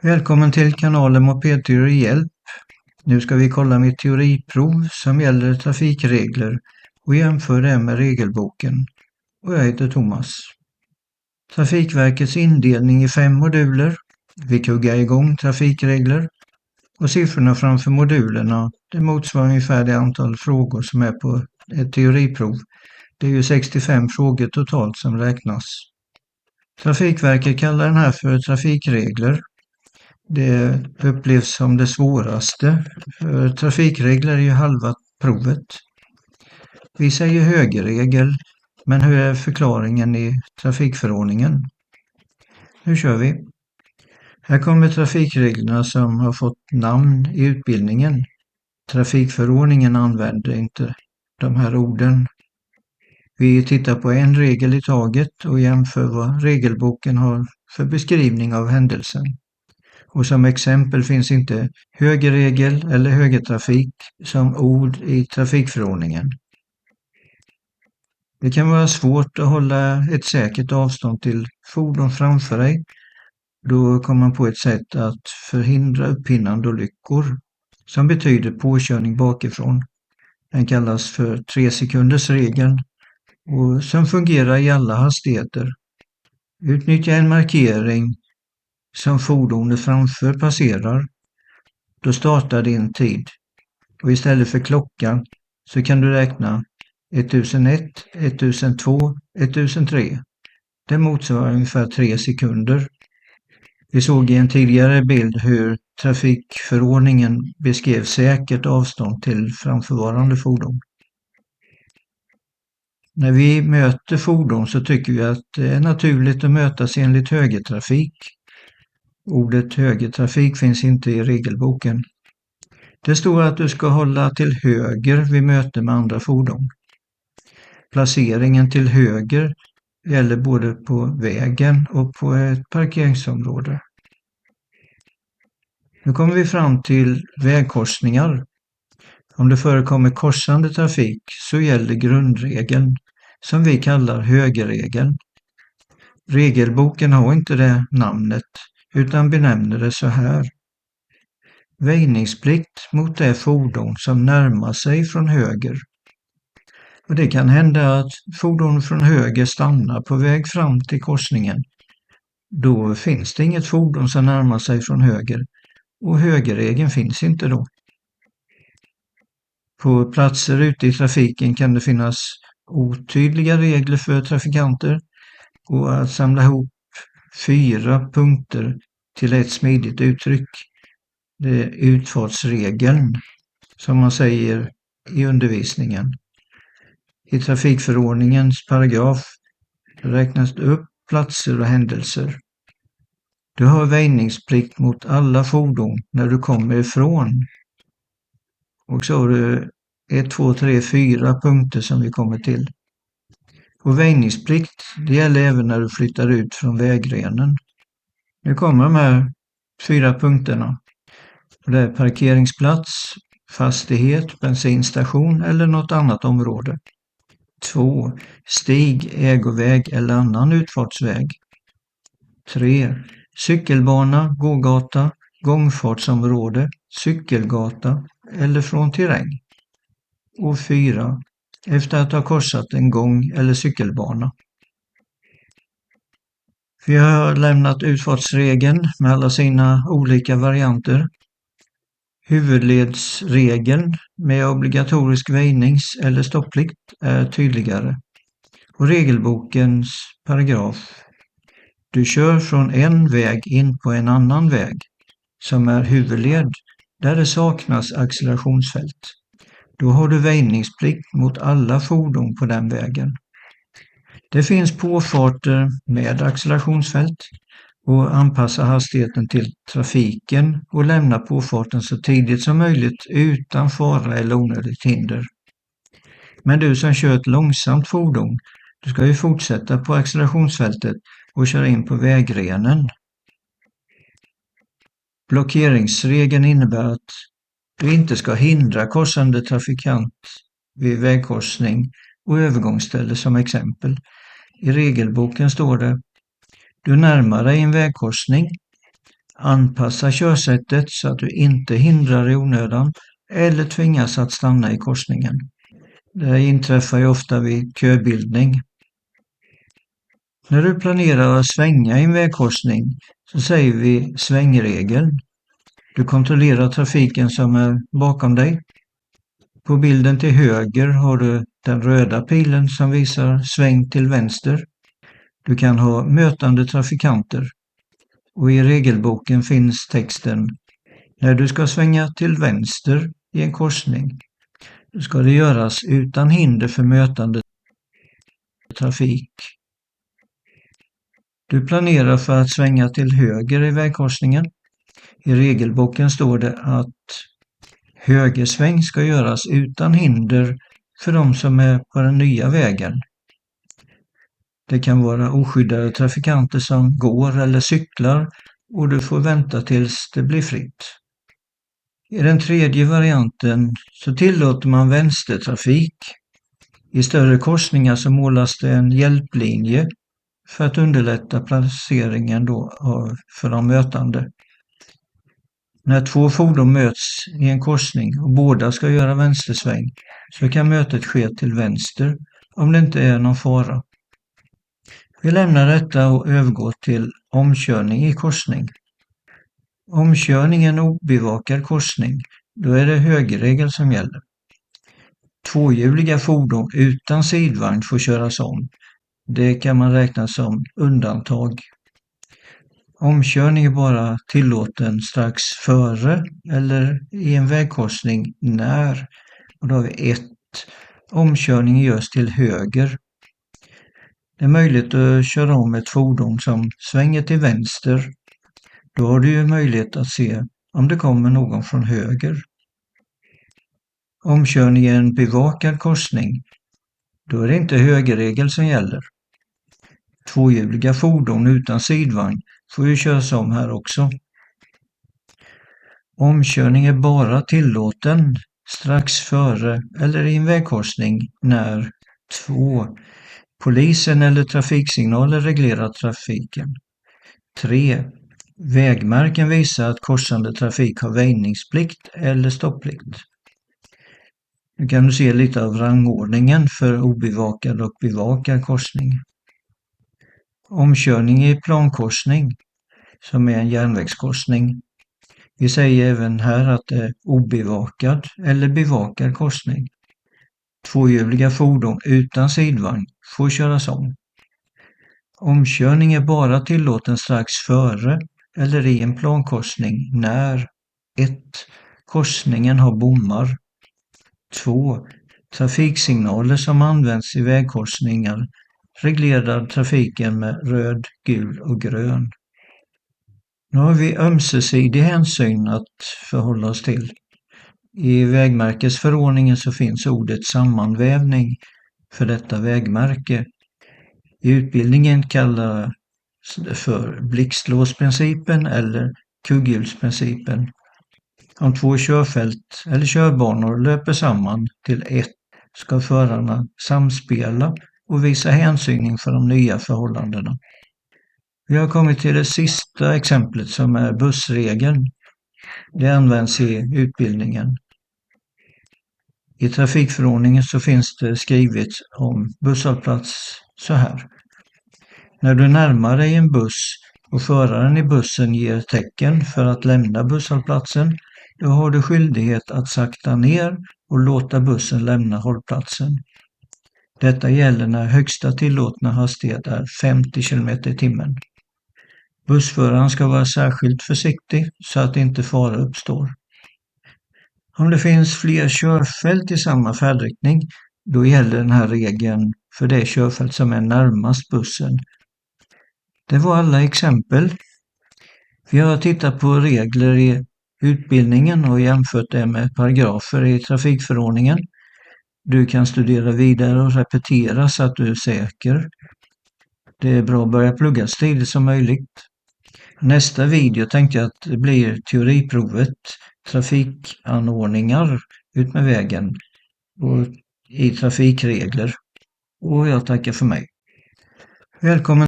Välkommen till kanalen Mopedteori Hjälp. Nu ska vi kolla mitt teoriprov som gäller trafikregler och jämför det med regelboken. Och jag heter Thomas. Trafikverkets indelning i 5 moduler. Vi kuggar igång trafikregler. Och siffrorna framför modulerna, det motsvarar ungefär det antal frågor som är på ett teoriprov. Det är ju 65 frågor totalt som räknas. Trafikverket kallar den här för trafikregler. Det upplevs som det svåraste, för trafikregler är ju halva provet. Vi säger högerregel, men hur är förklaringen i trafikförordningen? Nu kör vi. Här kommer trafikreglerna som har fått namn i utbildningen. Trafikförordningen använder inte de här orden. Vi tittar på en regel i taget och jämför vad regelboken har för beskrivning av händelsen. Och som exempel finns inte högerregel eller högertrafik som ord i trafikförordningen. Det kan vara svårt att hålla ett säkert avstånd till fordon framför dig. Då kommer man på ett sätt att förhindra upphinnande olyckor som betyder påkörning bakifrån. Den kallas för 3-sekundersregeln och som fungerar i alla hastigheter. Utnyttja en markering som fordonet framför passerar. Då startar din tid och istället för klockan så kan du räkna 1001, 1002, 1003. Det motsvarar ungefär 3 sekunder. Vi såg i en tidigare bild hur trafikförordningen beskrev säkert avstånd till framförvarande fordon. När vi möter fordon så tycker vi att det är naturligt att mötas enligt högertrafik. Ordet högertrafik finns inte i regelboken. Det står att du ska hålla till höger vid möte med andra fordon. Placeringen till höger gäller både på vägen och på ett parkeringsområde. Nu kommer vi fram till vägkorsningar. Om det förekommer korsande trafik så gäller grundregeln som vi kallar högerregeln. Regelboken har inte det namnet utan benämner det så här. Väjningsplikt mot det fordon som närmar sig från höger. Och det kan hända att fordon från höger stannar på väg fram till korsningen. Då finns det inget fordon som närmar sig från höger och högerregeln finns inte då. På platser ute i trafiken kan det finnas otydliga regler för trafikanter och att samla ihop 4 punkter till ett smidigt uttryck. Det är utfartsregeln som man säger i undervisningen. I trafikförordningens paragraf räknas det upp platser och händelser. Du har väjningsplikt mot alla fordon när du kommer ifrån. Och så har du 1, 2, 3, 4 punkter som vi kommer till. Och väjningsplikt, det gäller även när du flyttar ut från vägrenen. Nu kommer de här 4 punkterna. Det är parkeringsplats, fastighet, bensinstation eller något annat område. 2. Stig, ägoväg eller annan utfartsväg. 3. Cykelbana, gågata, gångfartsområde, cykelgata eller från terräng. Och 4. Efter att ha korsat en gång- eller cykelbana. Vi har lämnat utfartsregeln med alla sina olika varianter. Huvudledsregeln med obligatorisk väjnings- eller stopplikt är tydligare. Och regelbokens paragraf. Du kör från en väg in på en annan väg som är huvudled där det saknas accelerationsfält. Då har du väjningsplikt mot alla fordon på den vägen. Det finns påfarter med accelerationsfält och anpassa hastigheten till trafiken och lämna påfarten så tidigt som möjligt utan fara eller onödigt hinder. Men du som kör ett långsamt fordon, du ska ju fortsätta på accelerationsfältet och köra in på vägrenen. Blockeringsregeln innebär att du inte ska hindra korsande trafikant vid vägkorsning och övergångsställe som exempel. I regelboken står det: du närmar dig en vägkorsning. Anpassa körsättet så att du inte hindrar i onödan eller tvingas att stanna i korsningen. Det inträffar ju ofta vid köbildning. När du planerar att svänga i en vägkorsning så säger vi svängregeln. Du kontrollerar trafiken som är bakom dig. På bilden till höger har du den röda pilen som visar sväng till vänster. Du kan ha mötande trafikanter. Och i regelboken finns texten: när du ska svänga till vänster i en korsning, då ska det göras utan hinder för mötande trafik. Du planerar för att svänga till höger i vägkorsningen. I regelboken står det att högersväng ska göras utan hinder för de som är på den nya vägen. Det kan vara oskyddade trafikanter som går eller cyklar och du får vänta tills det blir fritt. I den tredje varianten så tillåter man vänstertrafik. I större korsningar så målas det en hjälplinje för att underlätta placeringen för de mötande. När två fordon möts i en korsning och båda ska göra vänstersväng så kan mötet ske till vänster om det inte är någon fara. Vi lämnar detta och övergår till omkörning i korsning. Omkörning är en obevakad korsning. Då är det högerregel som gäller. Tvåhjuliga fordon utan sidvagn får köras om. Det kan man räkna som undantag. Omkörning är bara tillåten strax före eller i en vägkorsning när. Och då har vi 1. Omkörning görs till höger. Det är möjligt att köra om ett fordon som svänger till vänster. Då har du ju möjlighet att se om det kommer någon från höger. Omkörning är en bevakad korsning. Då är det inte högerregel som gäller. Tvåhjuliga fordon utan sidvagn får ju köras om här också. Omkörning är bara tillåten strax före eller i en vägkorsning när 2. Polisen eller trafiksignaler reglerar trafiken. 3. Vägmärken visar att korsande trafik har väjningsplikt eller stopplikt. Nu kan du se lite av rangordningen för obevakad och bevakad korsning. Omkörning i plankorsning, som är en järnvägskorsning. Vi säger även här att det är obevakad eller bevakad korsning. Tvåhjuliga fordon utan sidvagn får köras om. Omkörning är bara tillåten strax före eller i en plankorsning när 1. Korsningen har bommar. 2. Trafiksignaler som används i vägkorsningar reglerar trafiken med röd, gul och grön. Nu har vi ömsesidig hänsyn att förhålla oss till. I vägmärkesförordningen så finns ordet sammanvävning för detta vägmärke. I utbildningen kallas det för blixtlåsprincipen eller kugghjulsprincipen. Om 2 körfält eller körbanor löper samman till 1 ska förarna samspela och visa hänsyn inför de nya förhållandena. Vi har kommit till det sista exemplet som är bussregeln. Det används i utbildningen. I trafikförordningen så finns det skrivet om busshållplats så här. När du närmar dig en buss och föraren i bussen ger tecken för att lämna busshållplatsen, då har du skyldighet att sakta ner och låta bussen lämna hållplatsen. Detta gäller när högsta tillåtna hastighet är 50 km/h. Bussföraren ska vara särskilt försiktig så att inte fara uppstår. Om det finns fler körfält i samma färdriktning, då gäller den här regeln för det körfält som är närmast bussen. Det var alla exempel. Vi har tittat på regler i utbildningen och jämfört det med paragrafer i trafikförordningen. Du kan studera vidare och repetera så att du är säker. Det är bra att börja plugga så tidigt som möjligt. Nästa video tänkte jag att det blir teoriprovet, trafikanordningar ut med vägen och i trafikregler. Och jag tackar för mig. Välkommen!